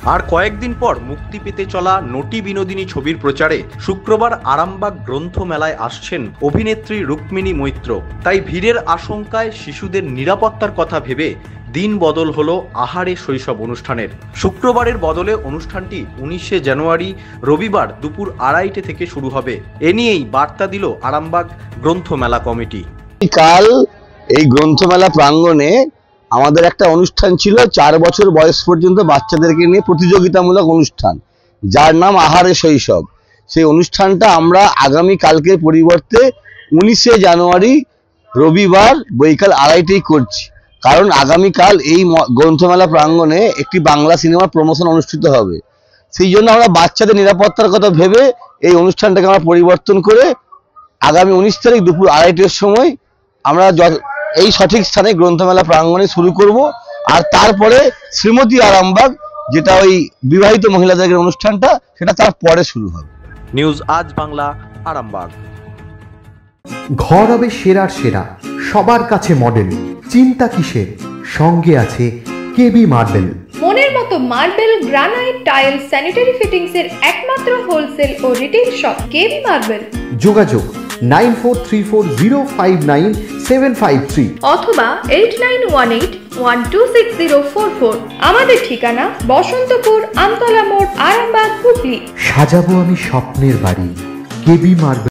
আর কয়েকদিন পর মুক্তি পেতে চলা নটি বিনোদিনী ছবির প্রচারে শুক্রবার আরামবাগ গ্রন্থমেলায় আসছেন অভিনেত্রী রুক্মিণী মৈত্র। তাই ভিড়ের আশঙ্কায় শিশুদের নিরাপত্তার কথা ভেবে দিন বদল হলো আহারে শৈশব অনুষ্ঠানের। শুক্রবারের বদলে অনুষ্ঠানটি 19শে জানুয়ারি রবিবার দুপুর 2:30 থেকে শুরু হবে। এ নিয়েই বার্তা দিল আরামবাগ গ্রন্থমেলা কমিটি। কাল এই গ্রন্থমেলা প্রাঙ্গণে আমাদের একটা অনুষ্ঠান ছিল, 4 বছর বয়স পর্যন্ত বাচ্চাদেরকে নিয়ে প্রতিযোগিতামূলক অনুষ্ঠান, যার নাম আহারে শৈশব। সেই অনুষ্ঠানটা আমরা আগামী কালকের পরিবর্তে 19শে জানুয়ারি রবিবার বৈকাল 2:30 করছি। কারণ আগামীকাল এই গ্রন্থমেলা প্রাঙ্গণে একটি বাংলা সিনেমার প্রমোশন অনুষ্ঠিত হবে। সেই জন্য আমরা বাচ্চাদের নিরাপত্তার কথা ভেবে এই অনুষ্ঠানটাকে আমরা পরিবর্তন করে আগামী 19 তারিখ দুপুর 2:30-এর সময় আমরা এই সঠিক স্থানে গ্রন্থমেলা প্রাঙ্গণে শুরু করব। আর তারপরে শ্রীমতী আরামবাগ, যেটা ওই বিবাহিত মহিলাদের অনুষ্ঠানটা, সেটা তার পরে শুরু হবে। নিউজ আজ বাংলা, আরামবাগ। ঘর হবে সেরার সেরা, সবার কাছে মডেল, চিন্তা কিসের, সঙ্গে আছে কেবি মার্বেল। মনের মতো marble, granite, tile, sanitary fittings এর একমাত্র হোলসেল ও রিটেল শপ কেবি মার্বেল। যোগাযোগ 9434059753 অথবা 8918126044। আমাদের ঠিকানা বসন্তপুর, আমতলা মোড়, আরামবাগ, হুগলি। সাজাবো আমি স্বপ্নের বাড়ি, কেবি মার্বেল।